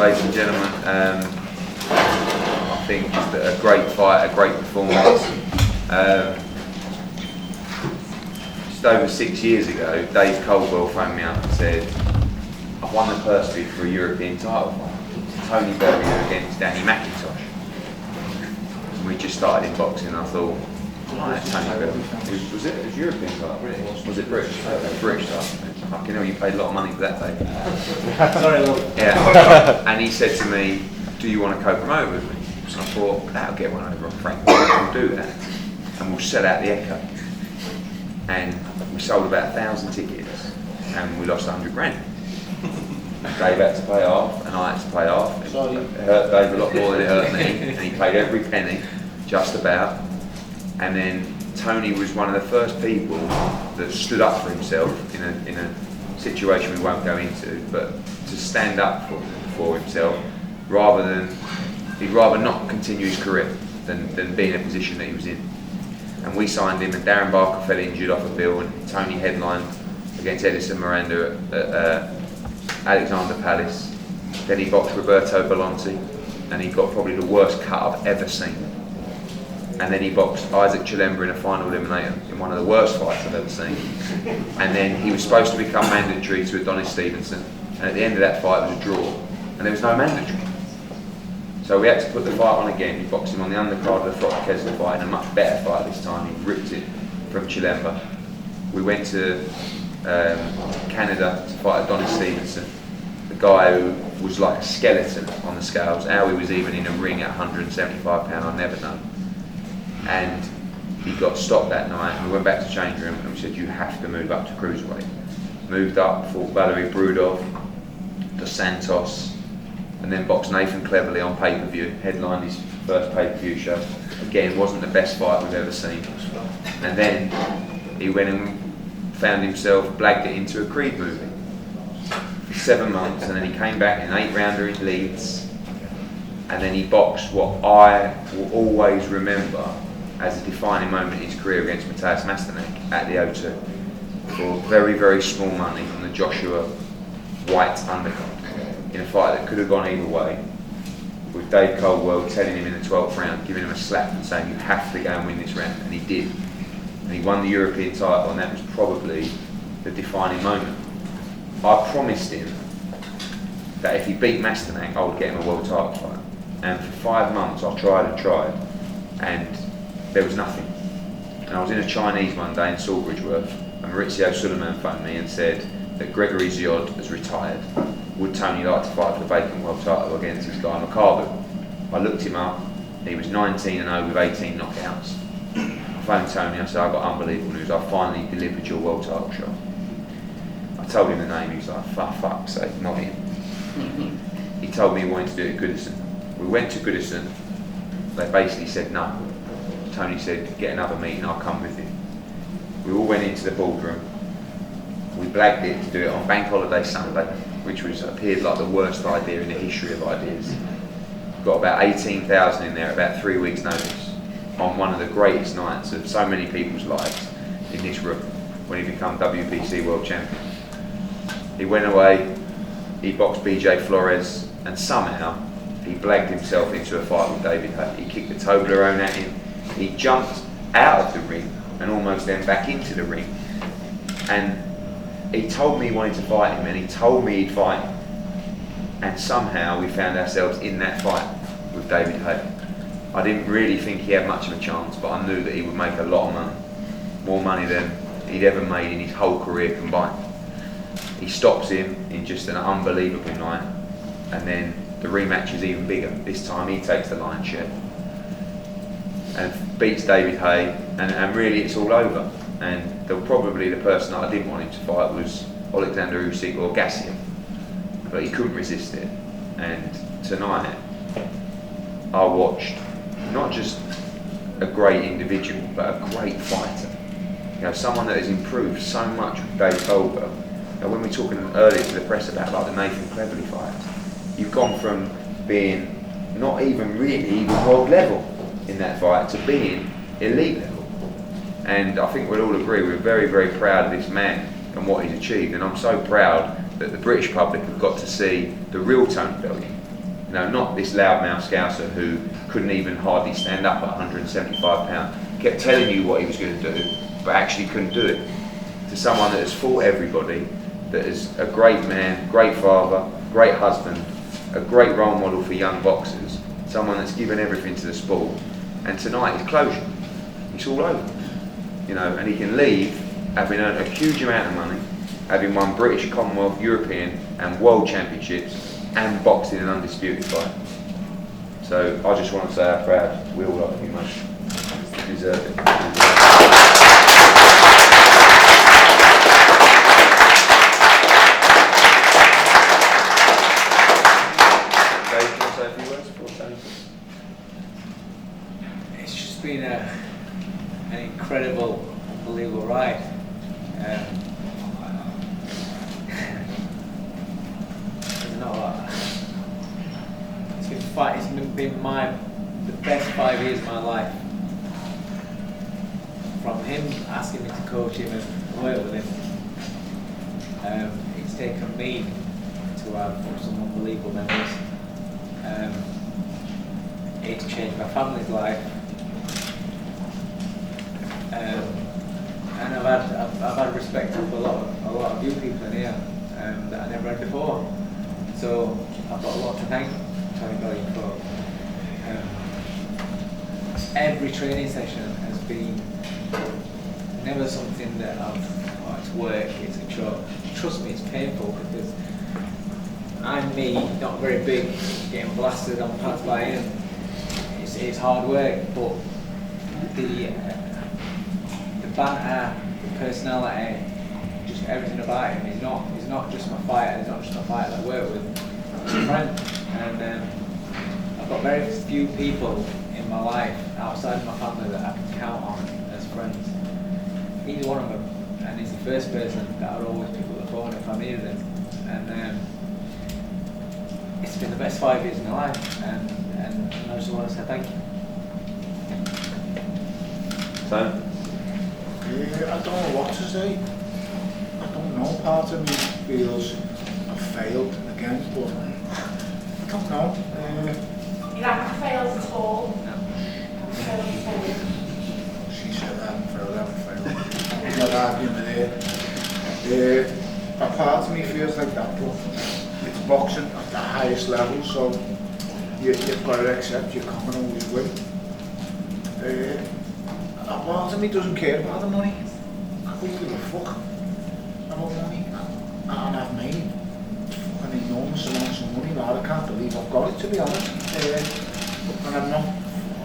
ladies and gentlemen. I think just a great fight, a great performance. Just over 6 years ago, Dave Coldwell phoned me up and said, "I've won the purse bid for a European title fight, Tony Bellew against Danny McIntosh." And we just started in boxing, and I thought, Tony Bellew. Was it a European title? Was it British? British title. Fucking hell, you paid a lot of money for that, Dave. Sorry, love. Yeah. And he said to me, "Do you want to co-promote with me?" So I thought, that'll get one over on Frank. We'll do that, and we'll sell out the Echo. And we sold about 1,000 tickets, and we lost 100 grand. Dave had to pay half, and I had to pay half. It hurt Dave a lot more than it hurt me, and he paid every penny, just about. And then Tony was one of the first people that stood up for himself in a situation we won't go into, but to stand up for himself, he'd rather not continue his career than be in a position that he was in. And we signed him, and Darren Barker fell injured off a bill, and Tony headlined against Edison Miranda at Alexander Palace. Then he boxed Roberto Bellonti, and he got probably the worst cut I've ever seen. And then he boxed Isaac Chilemba in a final eliminator in one of the worst fights I've ever seen. And then he was supposed to become mandatory to Adonis Stevenson, and at the end of that fight it was a draw, and there was no mandatory. So we had to put the fight on again. He boxed him on the undercard of the Frock Kessler fight, in a much better fight this time. He ripped it from Chilemba. We went to Canada to fight Adonis Stevenson, the guy who was like a skeleton on the scales. How he was even in a ring at 175 pounds, I'll never know. And he got stopped that night, and we went back to change room, and we said, "You have to move up to cruiserweight." Moved up, fought Valery Brudov, Dos Santos, and then boxed Nathan Cleverly on pay-per-view, headlined his first pay-per-view show. Again, wasn't the best fight we've ever seen. And then he went and found himself, blagged it into a Creed movie for 7 months, and then he came back in an 8-rounder in Leeds, and then he boxed what I will always remember as a defining moment in his career against Matthias Masternak at the O2 for very, very small money on the Joshua White undercard, in a fight that could have gone either way, with Dave Coldwell telling him in the 12th round, giving him a slap and saying, "You have to go and win this round," and he did. And he won the European title, and that was probably the defining moment. I promised him that if he beat Masternak, I would get him a world title fight. And for 5 months I tried and tried, and there was nothing. And I was in a Chinese one day in Salisbury, and Maurizio Suleiman phoned me and said that Gregory Ziod has retired. Would Tony like to fight for the vacant world title against this guy Makabu? I looked him up. He was 19-0 with 18 knockouts. I phoned Tony. I said, "I've got unbelievable news. I finally delivered your world title shot." I told him the name. He was like, "For fuck's sake, not him." He told me he wanted to do it at Goodison. We went to Goodison. They basically said no. Tony said, "Get another meeting. I'll come with you." We all went into the boardroom. We blagged it to do it on Bank Holiday Sunday, which appeared like the worst idea in the history of ideas. Got about 18,000 in there at about 3 weeks' notice, on one of the greatest nights of so many people's lives in this room, when he became WBC World Champion. He went away, he boxed BJ Flores, and somehow he blagged himself into a fight with David Haye. He kicked the Toblerone at him, he jumped out of the ring and almost then back into the ring. And he told me he wanted to fight him, and he told me he'd fight him. And somehow we found ourselves in that fight with David Haye. I didn't really think he had much of a chance, but I knew that he would make a lot of money. More money than he'd ever made in his whole career combined. He stops him in just an unbelievable night, and then the rematch is even bigger. This time he takes the lion's share and beats David Haye, and really it's all over. And probably the person that I didn't want him to fight was Alexander Usyk or Gassiev, but he couldn't resist it. And tonight I watched not just a great individual, but a great fighter. You know, someone that has improved so much with Dave Coldwell. You know, when we were talking earlier to the press about like the Nathan Cleverly fight, you've gone from being not even really even world level in that fight to being elite level. And I think we'll all agree we're very, very proud of this man and what he's achieved. And I'm so proud that the British public have got to see the real Tony Bellew, No, not this loudmouth scouser who couldn't even hardly stand up at 175 pounds. Kept telling you what he was going to do, but actually couldn't do it. To someone that has fought everybody, that is a great man, great father, great husband, a great role model for young boxers, someone that's given everything to the sport. And tonight is closure. It's all over. You know, and he can leave having earned a huge amount of money, having won British, Commonwealth, European and World Championships, and boxed in an undisputed fight. So I just want to say how proud we all are of you, mate. You deserve it. It's just been an incredible, unbelievable ride. There's not a lot. It's been the best 5 years of my life. From him asking me to coach him and work with him, it's taken me to have some unbelievable memories. It's changed my family's life, and I've had respect for a lot of you people in here that I never had before. So I've got a lot to thank Tony Bellew for. Every training session has been never something that it's work, it's a chore. Trust me, it's painful because I'm me, not very big, getting blasted on pads by him. It's hard work, but the banter, the personality, just everything about him. He's not just my fighter. He's not just my fighter that I work with. He's a friend, and I've got very few people in my life outside of my family that I can count on as friends. He's one of them, and he's the first person that I'd always pick up the phone if I needed him. And it's been the best 5 years of my life, and I just want to say thank you. So? I don't know what to say. I don't know. Part of me feels I've failed again, but I don't know. You haven't failed at all? No. Failed at all? She said I haven't failed. I'm not arguing with her. A part of me feels like that, but it's boxing at the highest level, so you've got to accept you can't always win. A part of me doesn't care about the money. I don't give a fuck about money. And I've made fucking enormous amounts of money now. I can't believe I've got it, to be honest. And I'm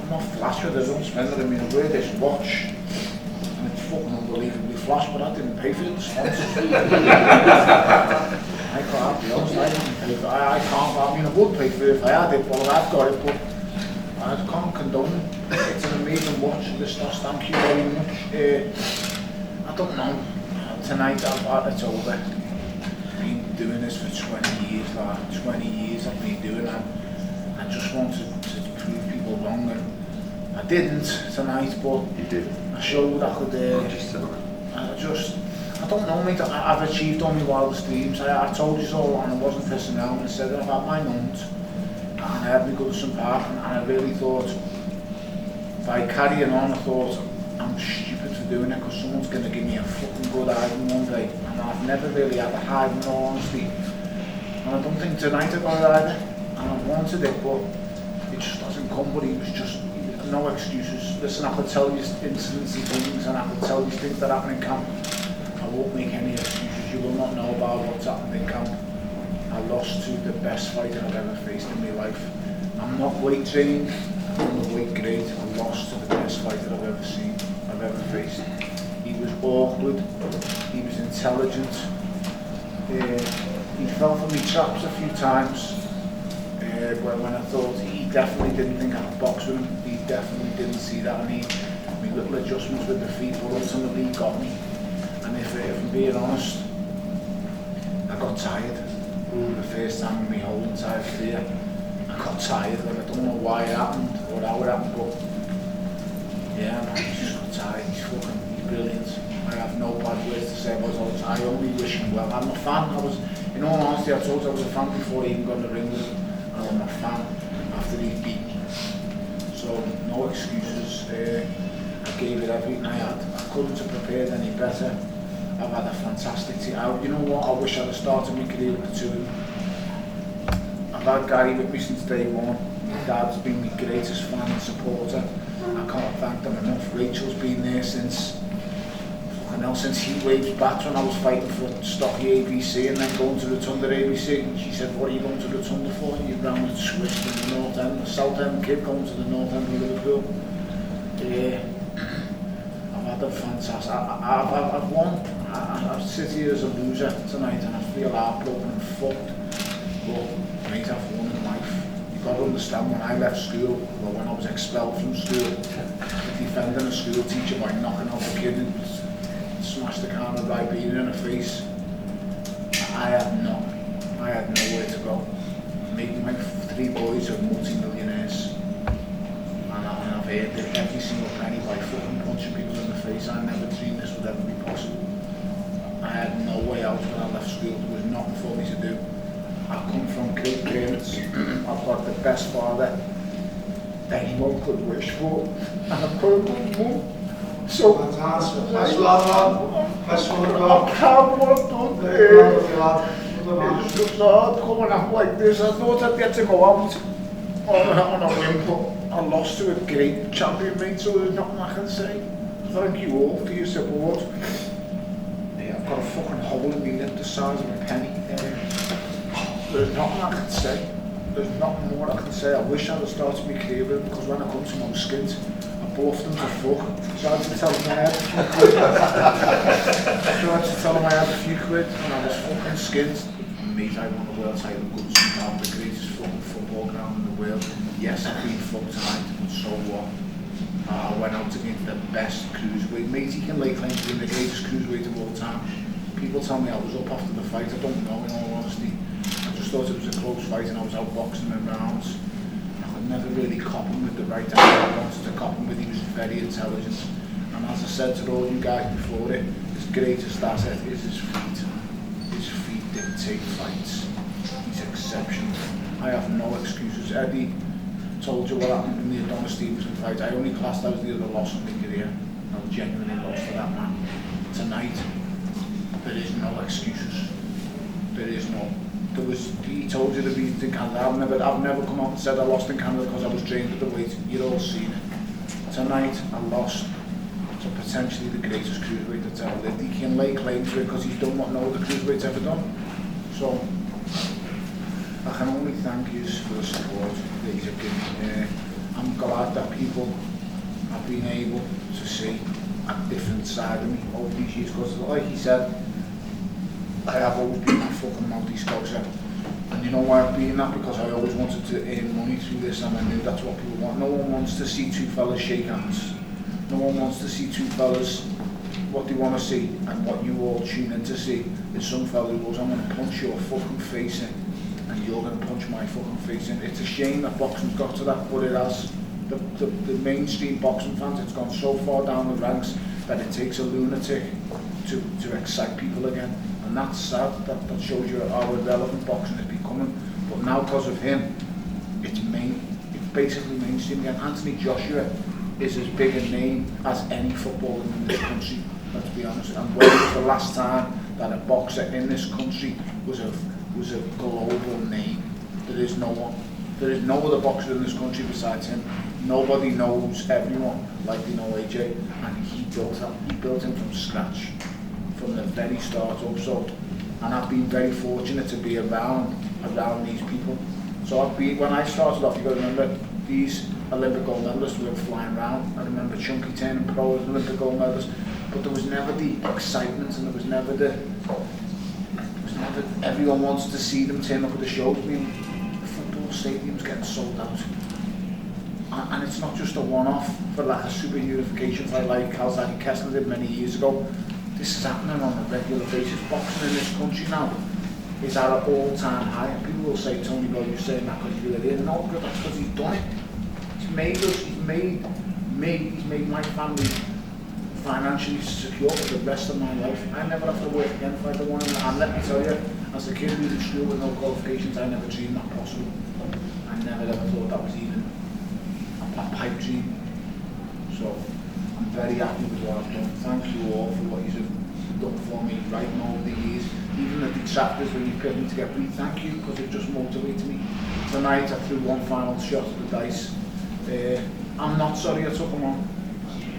not flash with it. I don't spend it. I mean, I wear this watch, and it's fucking unbelievably flash, but I didn't pay for it. The sponsors. I can't be honest. I didn't pay for it. I can't. I mean, I would pay for it if I had it. Well, I've got it, but I can't condone it. It's an amazing watch, Listeners. Thank you very much. I don't know. Tonight, it's over. I've been doing this for 20 years. 20 years I've been doing it. I just wanted to prove people wrong, and I didn't tonight, but You did. I showed I could. I don't know, mate. I've achieved all my wildest dreams. I told you so, and I wasn't pissing around. I said I've had my moments, and I had me Goodison Park, and I really thought, by carrying on, I thought, I'm stupid for doing it because someone's going to give me a fucking good hiding one day. And I've never really had a hiding, in all honesty. And I don't think tonight I got it either. And I wanted it, but it just doesn't come. But he was just, no excuses. Listen, I could tell you incidents and things, and I could tell you things that happen in camp. I won't make any excuses. You will not know about what's happened in camp. I lost to the best fighter I've ever faced in my life. I'm not weight trained. I'm not weight grade. I lost to the best fighter I've ever seen, I've ever faced. He was awkward, he was intelligent, he fell for me traps a few times when I thought he definitely didn't think I could box with him. He definitely didn't see that, and my little adjustments with the feet, but ultimately he got me. And if I'm being honest, I got tired. The first time in my whole entire career, I got tired. Like, I don't know why it happened or how it happened, but yeah, man, I just got tired. He's brilliant. I have no bad words to say about it. I only wish him well. I'm a fan. In all honesty, I told you I was a fan before he even got in the ring with him. And I I'm a fan after he beat me. So no excuses. I gave it everything I had. I couldn't have prepared any better. I've had a fantastic team. You know what? I wish I'd have started my career with the two of them. I've had Gary with me since day one. My dad's been my greatest fan and supporter. I can't thank them enough. Rachel's been there since Heat Waves back when I was fighting for Stocky ABC and then going to Rotunda ABC. And she said, what are you going to Rotunda for? And you're round and switched in the North End, the South End kid going to the North End of Liverpool. Yeah, I've had a fantastic, I've won. I sit here as a loser tonight and I feel heartbroken and fucked. But mate, I've won in life. You've got to understand, when I left school, or when I was expelled from school, defending a school teacher by knocking out the kid and smashed the can of Ribena in her face, I had nowhere to go. My 3 boys are multi-millionaires, and I've earned it every single penny by fucking punching people in the face. I never dreamed this would ever be possible. I had no way out when I left school. There was nothing for me to do. I come from great parents. I've got the best father anyone could wish for, and I've got a good mum. So fantastic. That's what I'm proud of what I've done. It's just hard coming up like this. I thought I'd get to go out on a whim, but I lost to a great champion, mate, so there's nothing I can say. Thank you all for your support. Yeah, I've got a fucking hole in my lip the size of a penny. There's nothing I can say. There's nothing more I can say. I wish I'd have started my career with him, because when I come to my skint, I bluffed him to fuck. Tried to tell him I had a few quid. Tried to tell him I had a few quid, and I was fucking skint. Mate, I won the world title of Goodison Park, the greatest fucking football ground in the world. Yes, I've been fucked tonight, but so what? I went out against the best cruiserweight. Mate, he can lay claim to being the greatest cruiserweight of all time. People tell me I was up after the fight. I don't know, in all honesty. I just thought it was a close fight and I was out boxing in rounds. I could never really cop him with the right hand. I wanted to cop him with, he was very intelligent. And as I said to all you guys before it, his greatest asset is his feet. His feet dictate fights. He's exceptional. I have no excuses. Eddie told you what happened in the Adonis Stevenson fight. I only classed that as the other loss of my career. I was genuinely lost for that man. Tonight, there is no excuses. There is no. He told you the reasons in Canada. I've never come out and said I lost in Canada because I was trained at the weight. You've all seen it. Tonight, I lost to potentially the greatest cruiserweight that's ever lived. He can lay claim to it because he's done what no other cruiserweight's ever done. So, I can only thank you for the support that he's given me. I'm glad that people have been able to see a different side of me over these years, because like he said, I have always been a fucking multi-scouser. And you know why I've been that? Because I always wanted to earn money through this, and I knew that's what people want. No one wants to see two fellas shake hands. No one wants to see two fellas, what they want to see, and what you all tune in to see is some fella who goes, I'm going to punch your fucking face in, and you're going to punch my fucking face in. It's a shame that boxing's got to that, but it has. The mainstream boxing fans, it's gone so far down the ranks that it takes a lunatic to excite people again. And that's sad. That shows you how irrelevant boxing is becoming. But now, because of him, it's basically mainstream again. Anthony Joshua is as big a name as any footballer in this country, let's be honest. And when was the last time that a boxer in this country was a global name? There is no one. There is no other boxer in this country besides him. Nobody knows everyone like they know AJ, and he built him from scratch, from the very start up. So, and I've been very fortunate to be around these people. So when I started off, you got to remember, these Olympic gold medalists were flying around. I remember Chunky turning pro as an Olympic gold medalist, but there was never the excitement, and there was never everyone wants to see them turn up at the shows. I mean, the football stadium's getting sold out. And it's not just a one-off for like a super unification fight like Kazaki Kessler did many years ago. This is happening on a regular basis. Boxing in this country now is at an all-time high. And people will say, Tony, well, you're saying that because you did it. No, but that's because he's done it. He's made us, he's made me, he's made my family financially secure for the rest of my life. I never have to work again if I don't want to. And let me tell you, as a kid who was in school with no qualifications, I never dreamed that possible. I never ever thought that was even a pipe dream. So I'm very happy with what I've done. Thank you all for what you've done for me right now over the years. Even the detractors when you picked me to get beat, thank you, because it just motivated me. Tonight I threw one final shot at the dice. I'm not sorry I took him on.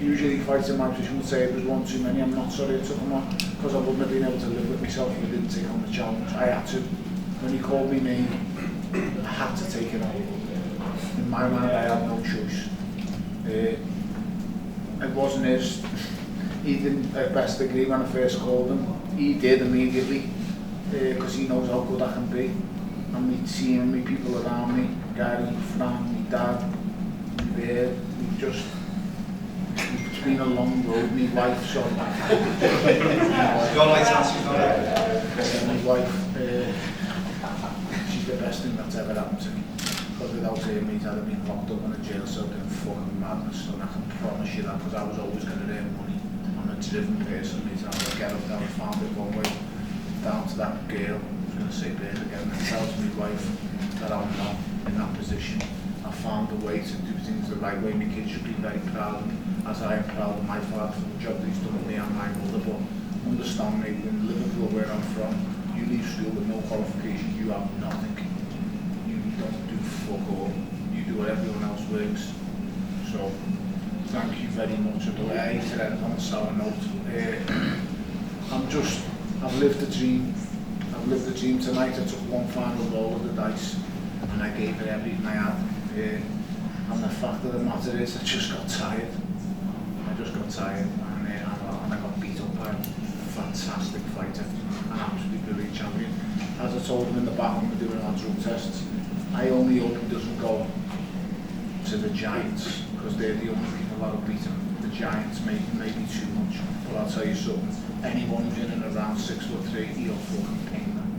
Usually fights in my position would say it was one too many. I'm not sorry I took him on, because I wouldn't have been able to live with myself if I didn't take on the challenge. I had to. When he called me name, I had to take it on. In my mind, I had no choice. It wasn't his. He didn't at best agree when I first called him. He did immediately, because he knows how good I can be. And me team, me people around me, Gary, Fran, me dad, me beard, it's been a long road. Me wife, sorry. Your lights answer, My wife, she's the best thing that's ever happened to me. Because without her, mate, I'd have been locked up in a jail cell doing fucking madness. And I can promise you that, because I was always going to earn money. I'm a driven person, mate. I would get up there and found it one way down to that girl. I was going to say beard again. And tells me wife that I'm not in that position. I found a way to do things the right way. My kids should be very proud, as I am proud of my father for the job that he's done with me and my mother. But understand me, in Liverpool, where I'm from, you leave school with no qualification, you have nothing. You don't do fuck all. You do what everyone else works. So, thank you very much. I hate to end on a sour note. I've lived the dream. I've lived the dream tonight. I took one final roll of the dice and I gave it everything I had. And the fact of the matter is, I just got tired. And I got beat up by a fantastic fighter, an absolutely brilliant champion. As I told him in the back when we were doing our drug tests, I only hope he doesn't go to the Giants, because they're the only people that will beat him. The Giants may be too much, but I'll tell you something, anyone who's in and around 6'3", he'll fucking pain them.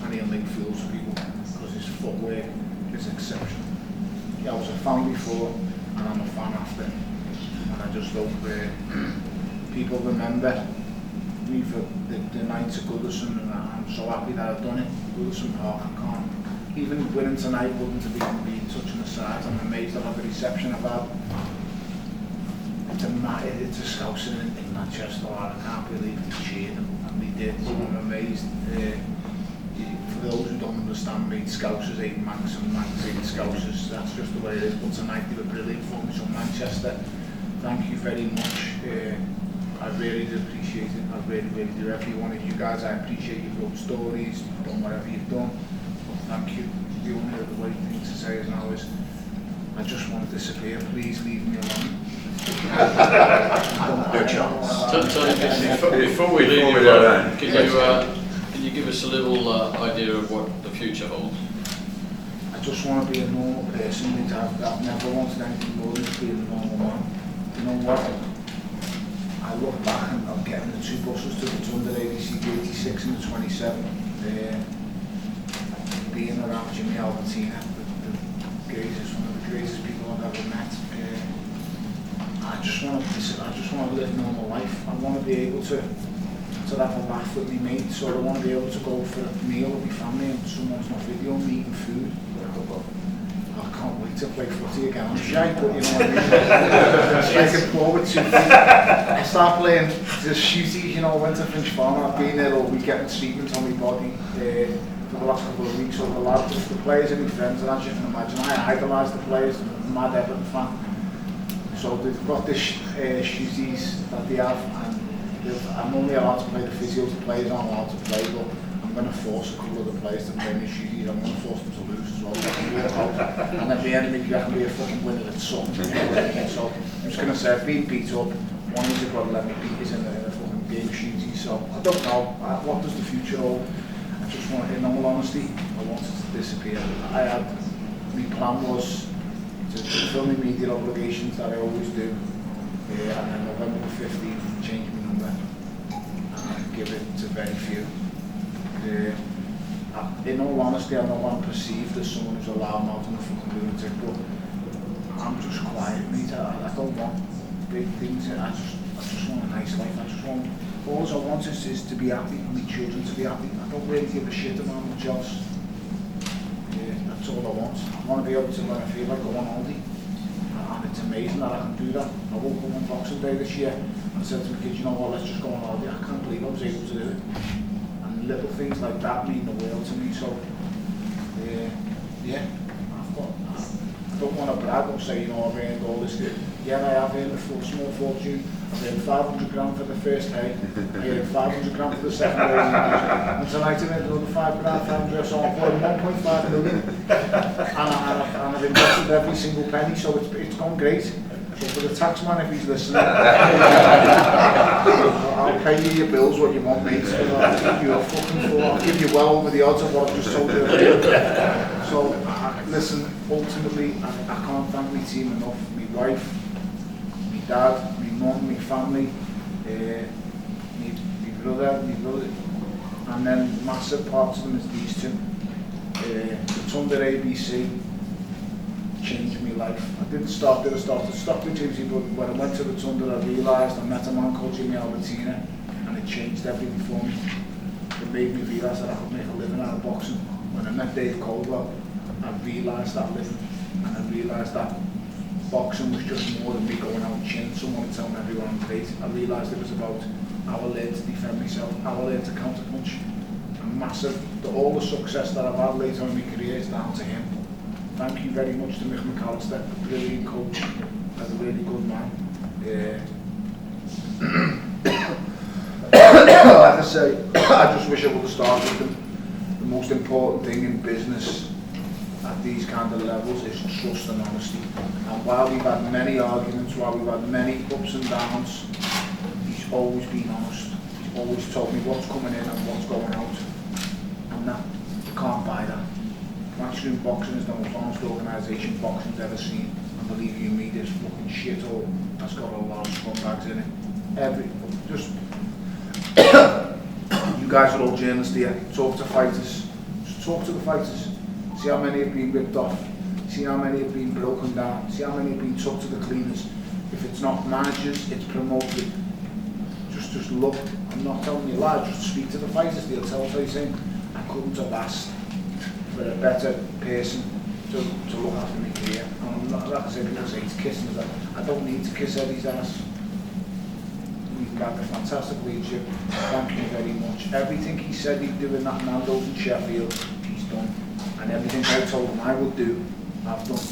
And he'll make fools of people, because his footwork is exceptional. Yeah, I was a fan before, and I'm a fan after. And I just hope people remember me for the night to Goodison, and I'm so happy that I've done it. Goodison Park, I can't. Even winning tonight wouldn't have even been touching the sides. I'm amazed at the reception I've had. It's a scouser in Manchester, I can't believe they cheered them, and they did, so I'm amazed. For those who don't understand me, Scousers hate Manx and Manx hate Scousers, that's just the way it is. But tonight they were brilliant for me, so Manchester, thank you very much. I really do appreciate it, I really do. Every one of you guys, I appreciate you wrote stories, done whatever you've done. But thank you. The only other way thing to say is now is, I just want to disappear, please leave me alone. No chance. Tony, before we leave you, can you give us a little idea of what the future holds? I just want to be a normal person. I've never wanted anything more than to be a normal man. You know what? I look back and I'm getting the 2 buses to the Thunder, the 86 and the 27. Being around Jimmy Albertina, the greatest, one of the greatest people I've ever met. I just want to live a normal life. I want to be able to have a laugh with my mates, or I want to be able to go for a meal with my family and someone's not video me eating food. I can't wait to play footy again. I'm shy, but you know what I mean? I can forward to I start playing the shooties, you know, I went to Finch Farm and I've been there all week getting treatment on my body for the last couple of weeks. So the players and my friends, and as you can imagine, I idolise the players, I'm a mad Everton fan. So they've got this shooties that they have, and I'm only allowed to play the physios, the players aren't allowed to play, but I'm going to force a couple of the players to play me shooties. I'm going to force them to lose as well. And at the end, maybe I can be a fucking winner at something. So I'm just going to say, I've been beat up. One of you've got to let me beat is in a fucking game shooting. So I don't know, what does the future hold? I just want, in all honesty, I wanted to disappear. My plan was to fulfill my media obligations that I always do. And then November the 15th, change my number and give it to very few. In all honesty, I know I'm perceived as someone who's a loudmouth and a fucking lunatic, but I'm just quiet, mate. I don't want big things. I just want a nice life. All I want is to be happy, and my children to be happy. I don't really give a shit about much else. That's all I want. I want to be able to, when I feel like I want Aldi. And it's amazing that I can do that. I woke up on Boxing Day this year and said to my kids, you know what, let's just go on Aldi. I can't believe I was able to do it. And little things like that mean the world to me. So, yeah, I don't want to brag or say, you know, I've earned all this. Yeah, I have earned a small fortune. I've earned 500 grand for the first hay. I earned 500 grand for the second hay. And tonight I earned another 5 grand, 500, so I'm putting 1.5 million. And I've invested every single penny, so it's gone great. So for the tax man, if he's listening, I'll pay you your bills what you want, mate. I'll give you a fucking four. I'll give you well over the odds of what I've just told you. So, listen, ultimately, I can't thank my team enough. My wife, my dad, my mum, my family, my brother, and then massive parts of them is these two. The Thunder ABC changed my life. I didn't start there, I started Stockbridge FC, but when I went to the Thunder I realised I met a man called Jimmy Albertina and it changed everything for me. It made me realise that I could make a living out of boxing. When I met Dave Caldwell, I realised that living, and I realised that boxing was just more than me going out and chinning someone and telling everyone I'm great. I realised it was about how I learned to defend myself, how I learned to counterpunch. And massive, all the success that I've had later in my career is down to him. Thank you very much to Mick McAllister, a brilliant coach, and a really good man. Like I say, I just wish I would have started with them. The most important thing in business at these kind of levels is trust and honesty. And while we've had many arguments, while we've had many ups and downs, he's always been honest. He's always told me what's coming in and what's going out. And that, you can't buy that. Matchroom Boxing is the most honest organisation boxing's ever seen. And believe you me, this fucking shithole has got a lot of scumbags in it. You guys are all journalists here. Talk to fighters. Just talk to the fighters. See how many have been ripped off. See how many have been broken down. See how many have been took to the cleaners. If it's not managers, it's promoted. Just look. I'm not telling you lies. Just speak to the fighters. They'll tell you saying, I couldn't have asked for a better person to look after me career. And I'm not, like I said, people say he's kissing us. I don't need to kiss Eddie's ass. We've got a fantastic leadership. Thank you very much. Everything he said he'd do in that Nando's in Sheffield, he's done. And everything I told him I would do, I've done.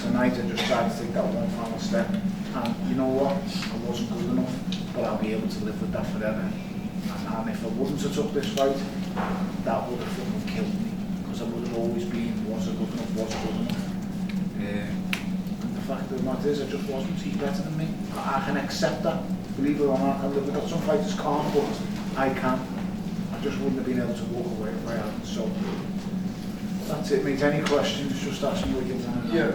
Tonight I just tried to take that one final step. And you know what? I wasn't good enough, but I'll be able to live with that forever. And if I wouldn't have took this fight, that would have fucking killed me. Because I would have always been, was I good enough, was I good enough. And the fact of the matter is, I just wasn't. He's better than me. I can accept that. Believe it or not, I can live with that. Some fighters can't, but I can. I just wouldn't have been able to walk away if I hadn't. So that's it, mate. Any questions? Just ask me what you want to know. Yeah.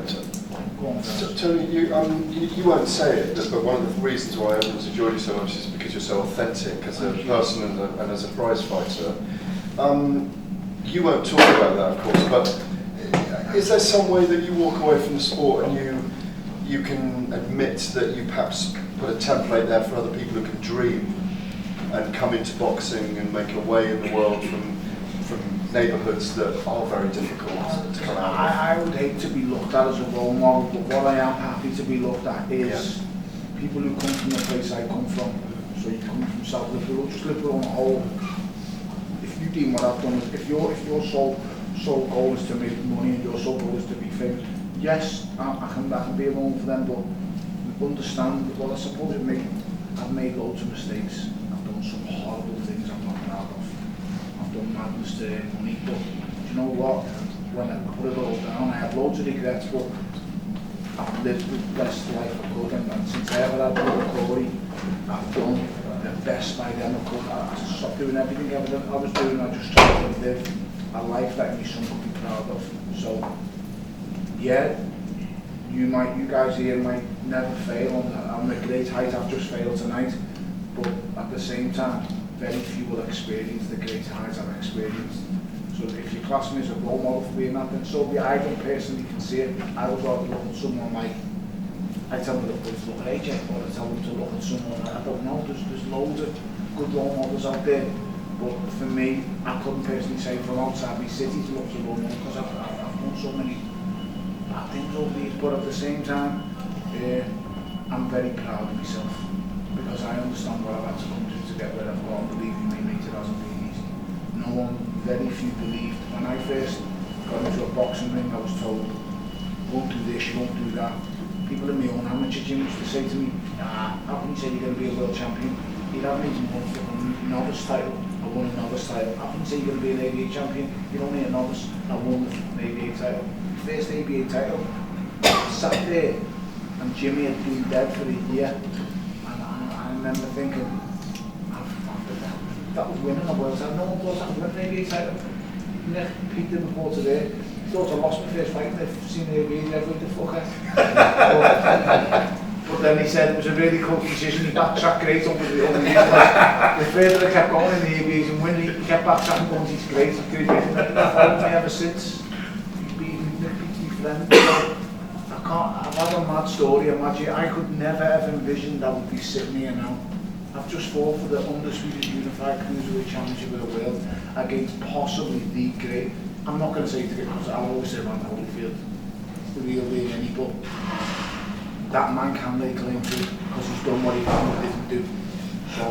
Go on, Tony, you won't say it, but one of the reasons why I've enjoyed you so much is because you're so authentic as a person and as a prize fighter. You won't talk about that, of course, but is there some way that you walk away from the sport and you can admit that you perhaps put a template there for other people who can dream and come into boxing and make a way in the world from neighbourhoods that are very difficult to come out of? I would hate to be looked at as a role model, but what I am happy to be looked at is people who come from the place I come from. So you come from South Liverpool, just Liverpool on a whole. If you deem what I've done, if your sole goal is to make money and your sole goal is to be famous, yes, I can be a role for them, but understand, well I suppose I've made loads of mistakes. I've done some horrible things I'm not proud of. I've done madness to earn money, but do you know what? When I put it all down, I have loads of regrets, but I've lived the best life I could, and since I ever had a Corey, I've done the best by them I could. I stopped doing everything I was doing. I just tried to live a life that my son could be proud of. So, yeah, you guys here might never fail. I'm a great height. I've just failed tonight, but at the same time, very few will experience the great heights I've experienced. So if you class me as a role model for being that, then so be I don't personally can see it. I would rather look at someone like, I tell them to look at AJ, or I tell them to look at someone, I don't know, there's loads of good role models out there. But for me, I couldn't personally say from outside my city to look at a role model because I've done so many bad things over these, but at the same time, I'm very proud of myself because I understand what I've had to come to get where I've gone. Believe me, mate, it hasn't been easy. No one, very few believed. When I first got into a boxing ring, I was told, won't do this, you won't do that. People in my own amateur gym used to say to me, how can you say you're going to be a world champion? You'd have me to won a novice title. I won a novice title. How can you say you're going to be an ABA champion? You're only a novice. I won an ABA title. First ABA title. I sat there and Jimmy had been dead for a year. And I remember thinking, that was winning a world title. No one thought I was winning an ABA title. Nick peaked in the quarter there. Thought I lost my first fight and they've seen the ABAs every the fucker. But then he said it was a really close decision. He backtracked great over the years. The further I kept going in the ABAs and winning, he kept backtracking going, he's great, he's great. He's followed me ever since. He's been my friend. I've had a mad story. I could never have envisioned I would be sitting here now. I've just fought for the undisputed unified cruiserweight championship of the world against possibly the great. I'm not going to say it because I'll always say Van Holyfield, the real Any, but that man can lay claim to it because he's done what he didn't do. So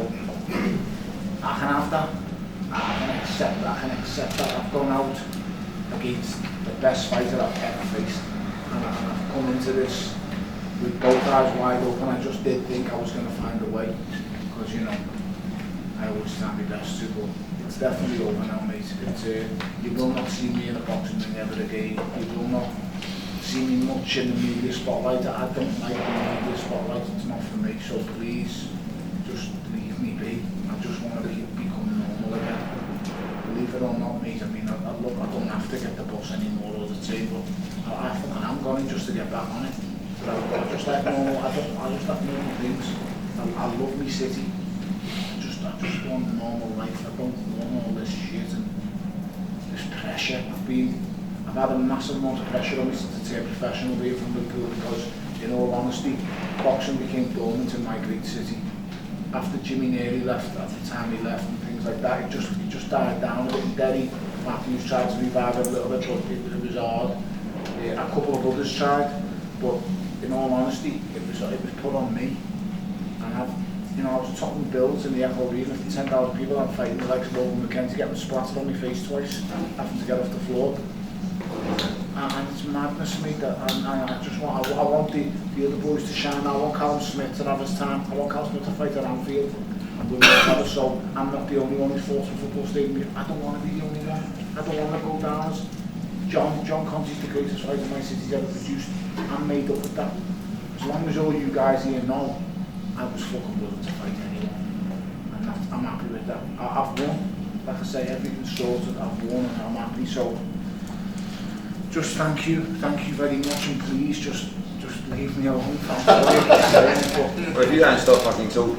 I can have that. I can accept that. I've gone out against the best fighter I've ever faced, and I've come into this with both eyes wide open. I just did think I was going to find a way because I always try my best to, but it's definitely over now, mate. You will not see me in a boxing ring ever again. You will not see me much in the media spotlight. I don't like the media spotlight, it's not for me, so please, just leave me be. I just want to become normal again. Believe it or not, mate, I mean, I don't have to get the bus anymore all the time, but I'm going just to get back on it. But I just like normal, I just like normal things. I love my city. I just want a normal life. I don't want all this shit and this pressure. I've had a massive amount of pressure on me to turn professional here from Liverpool because, in all honesty, boxing became dormant in my great city. After Jimmy Neary left, at the time he left and things like that, it just died down a bit in Derry. Matthews tried to revive it a little bit, but it was hard. A couple of others tried, but in all honesty, it was put on me. And I was topping bills in the Echo Arena for 10,000 people. I'm fighting the likes of Owen McKenzie, getting splattered on my face twice, having to get off the floor. And it's madness, mate. I want the other boys to shine. I want Callum Smith to have his time. I want Callum Smith to fight at Anfield. And we're together, so I'm not the only one who's fought in football stadium. I don't want to be the only one. I don't want to go down as John Conte's the greatest fighter my city's ever produced. I'm made up of that. As long as all you guys here know, I was fucking willing to fight anyone, and I'm happy with that. I've won, like I say, everything's sorted, I've won and I'm happy, so just thank you very much, and please just leave me alone. Well, if you don't stop fucking talking.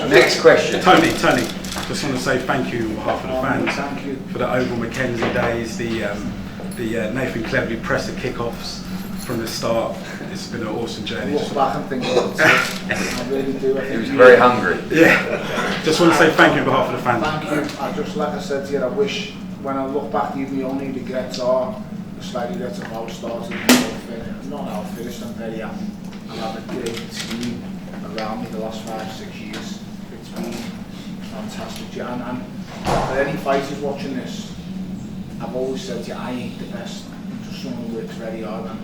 Next question. Tony, just want to say thank you on behalf of the fans. Thank you. For the Oval Mackenzie days, the Nathan Cleverly presser kickoffs from the start. It's been an awesome journey. I look back and think, I really do. He was very hungry. Yeah. Just want to say thank you on behalf of the fans. Thank you. Like I said to you, I wish when I look back, even the only regrets are the slight regrets of how it started and how it finished. Not how it finished, I'm very happy. I've had a great team around me the last 5-6 years. It's been fantastic. And for any fighters watching this, I've always said to you, I ain't the best. I'm just someone who works very hard. And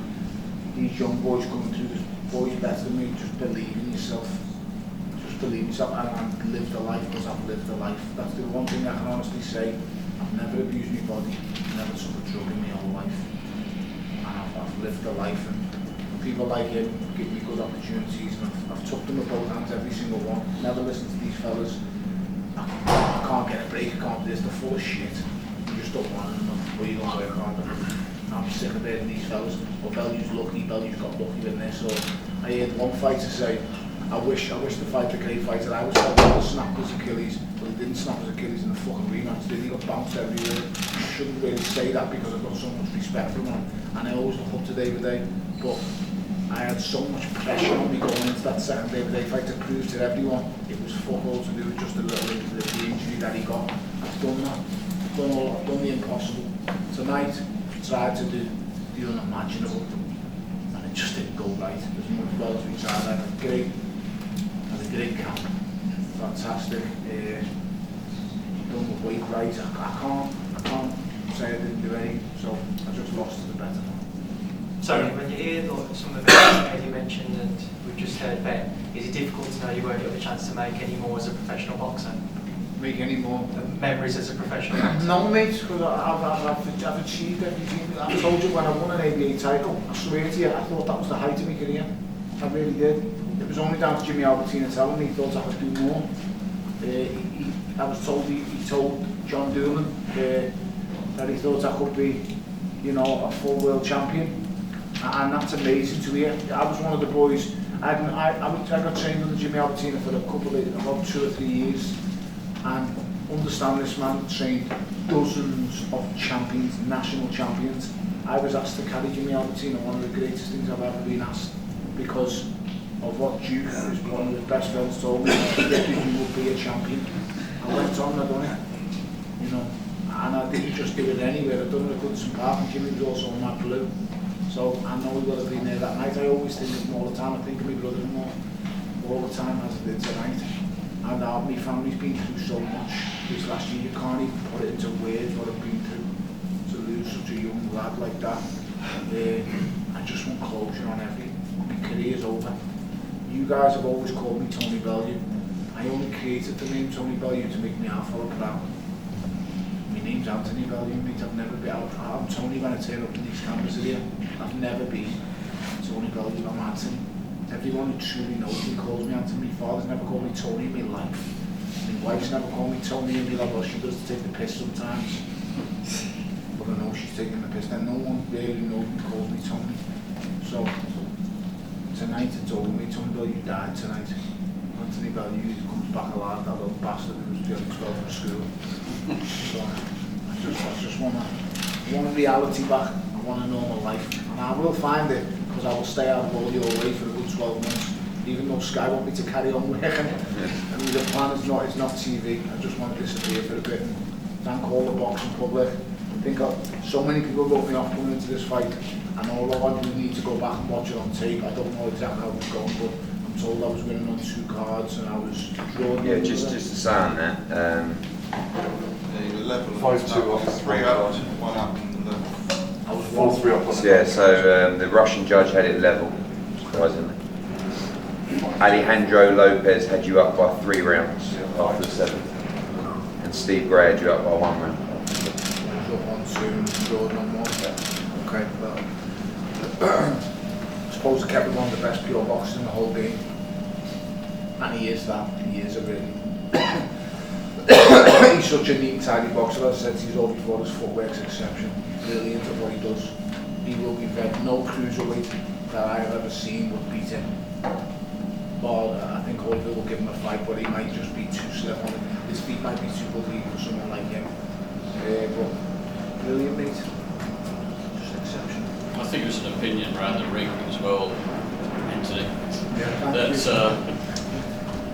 these young boys coming through, this boys better than me, just believe in yourself. Just believe in yourself and live the life because I've lived the life. That's the one thing I can honestly say. I've never abused my body, never took a drug in my whole life. And I've lived the life, and people like him give me good opportunities, and I've took them with both hands, every single one. Never listened to these fellas. I can't get a break, I can't do this, they're full of shit. You just don't want enough, but you don't work hard enough. I'm sick of hearing these fellas. Well, Bellew's lucky, Bellew's got lucky with this. Or I heard one fighter say, I wish to fight the great fighter. I was told to snap his Achilles, but he didn't snap his Achilles in the fucking rematch, did he? Got bounced everywhere. I shouldn't really say that because I've got so much respect for him, and I always look up to David Day. But I had so much pressure on me going into that second David Day fight to prove to everyone it was fuck all to do with just a little injury that he got. I've done that. I've done the impossible. Tonight, I tried to do the unimaginable, and it just didn't go right. As much well as we tried, I had a great camp, fantastic. Done the weight right. I can't say I didn't do any, so I just lost to the better. Sorry, when you hear some of the things you mentioned and we've just heard Ben, is it difficult to know you won't get the chance to make any more as a professional boxer? Make any more? Memories as a professional boxer? No, mate, because I've achieved everything. I told you when I won an ABA title, I swear to you, I thought that was the height of my career. I really did. It was only down to Jimmy Albertina telling me he thought I could do more. I was told, he told John Doolan that he thought I could be, you know, a full world champion. And that's amazing to hear. I was one of the boys, I got trained under Jimmy Albertina for about 2 or 3 years. And understand this man trained dozens of champions, national champions. I was asked to carry Jimmy Albertina, one of the greatest things I've ever been asked, because of what Duke, who's one of his best friends, told me, that you would be a champion. I went on and I done it, you know, and I didn't just do it anywhere. I've done it at Goodson Park, and Jimmy was also on my blue. So I know he would have been there that night. I always think of him all the time. I think of my brother-in-law all the time, as I did tonight. And my family's been through so much this last year. You can't even put it into words what I've been through to lose such a young lad like that. I just want closure on everything. My career's over. You guys have always called me Tony Bellew. I only created the name Tony Bellew to make me our fellow proud. My name's Anthony Bellew, mate. I've never been. I'm Tony when I turn up in these cameras here. I've never been Tony Bellew. I'm Anthony. Everyone who truly knows me calls me Anthony. My father's never called me Tony in my life. My wife's never called me Tony in my life. Well, she does take the piss sometimes. But I know she's taking the piss. Then no one really knows me, calls me Tony. So tonight it's over me. Tony Bellew died tonight. Anthony Bellew comes back alive, that little bastard who was getting expelled from school. So I just want reality back. I want a normal life. And I will find it, because I will stay out of all your way for a good 12 months. Even though Sky want me to carry on working. I mean, the plan is not TV. I just want to disappear for a bit. And thank all the boxing public. I think so many people wrote me off coming into this fight. And although I do need to go back and watch it on tape, I don't know exactly how it was going, but I'm told I was winning on 2 cards and I was drawn. Yeah, just to say on that. You were level 5-2 off, 3 up, 1 up, and I was 4-3 up on it. Yeah, so the Russian judge had it level, surprisingly. Alejandro Lopez had you up by 3 rounds after the 7th. And Steve Gray had you up by 1 round. Up on 2 and Jordan on 1. Okay, well, I suppose I kept him one of the best pure boxers in the whole game. And he is that. He is a really... He's such a neat and tidy boxer. As I said to you all before, his footwork's exceptional. Brilliant at what he does. He will be fed. No cruiserweight that I've ever seen would beat him. But I think Holyfield will give him a fight, but he might just be too slim on it. His feet might be too big for someone like him. But brilliant, mate. Just exceptional. I think it was an opinion around the ring as well, Anthony. Yeah,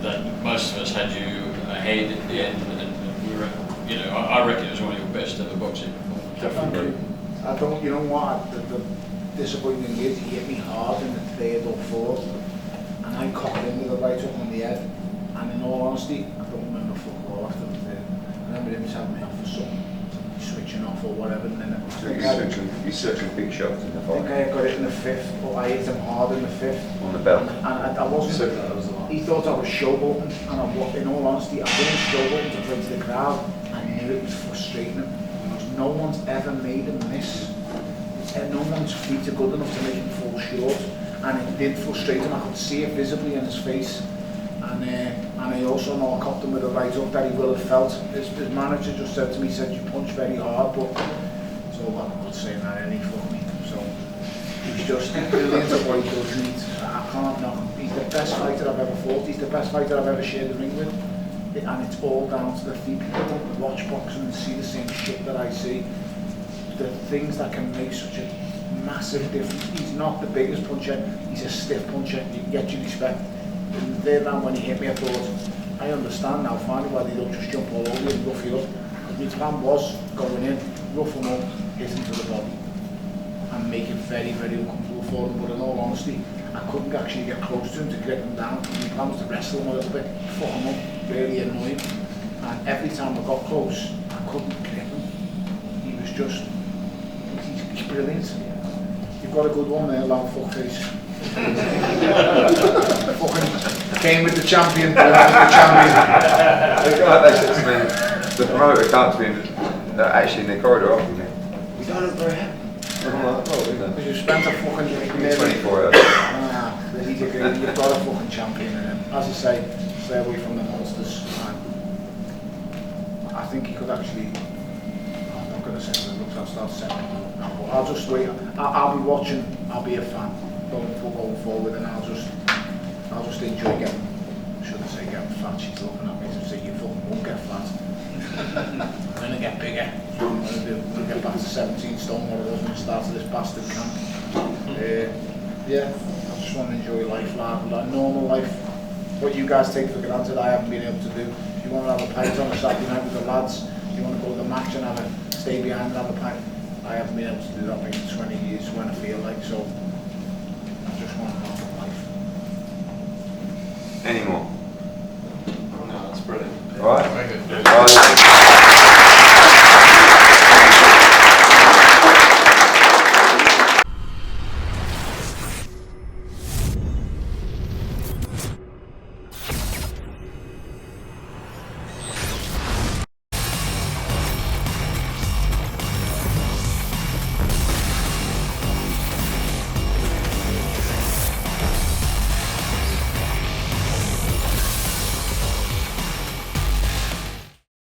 That most of us had you ahead at the end, and we were, you know, I reckon it was one of your best ever boxing performances. Definitely. I don't, you know what, the disappointing thing is he hit me hard in the 3rd or 4th, and I cocked him with a right hook on the head, and in all honesty, I don't remember fuck all after the 3rd. I remember him telling me off for something, switching off or whatever, and then He's searching big shots in the I think I fight. got it in the 5th, but I hit him hard in the 5th. On the belt. And I wasn't, he thought I was showboating, and in all honesty, I didn't showboating to play to the crowd. I knew it was frustrating him, because no one's ever made him miss. No one's feet are good enough to make him fall short, and it did frustrate him. I could see it visibly in his face. And I also know I caught him with a right hook that he will have felt. His manager just said to me, he said, you punch very hard, but so I'm not saying that any for me. So he's just brilliant at what he does, mate. I can't knock him. He's the best fighter I've ever fought. He's the best fighter I've ever shared the ring with. And it's all down to the feet. People don't watch boxing and see the same shit that I see. The things that can make such a massive difference. He's not the biggest puncher. He's a stiff puncher. You can get your respect. In the 3rd round when he hit me, I thought, I understand now finally why they don't just jump all over you and rough you up. My plan was going in, rough him up, hit him to the body, and make it very, very uncomfortable for him. But in all honesty, I couldn't actually get close to him to grip him down. My plan was to wrestle him a little bit, fuck him up, really annoy him. And every time I got close, I couldn't grip him. He was just, he's brilliant. You've got a good one there, loud fuckface. Fucking came with the champion, the champion. They said to me, the promoter came to me actually in the corridor after me. We don't look very happy. I'm like, oh, you know. Because you spent a fucking... 24 hours. You've got a fucking champion in him. As I say, stay away from the monsters. I think he could actually... I'm not going to say the looks, I'll start saying it. I'll just wait. I'll be watching. I'll be a fan going forward, and I'll just enjoy getting, should I say, getting fat. She's looking at me to say you fucking won't get fat. I'm gonna get bigger. I'm gonna get back to 17 stone, what it was when we started this bastard camp. Yeah, I just want to enjoy life, like normal life. What you guys take for granted, I haven't been able to do. If you want to have a pint on a Saturday night with the lads, you want to go to the match and stay behind and have a pint. I haven't been able to do that for 20 years when I feel like, so I just want to have a life. Any more?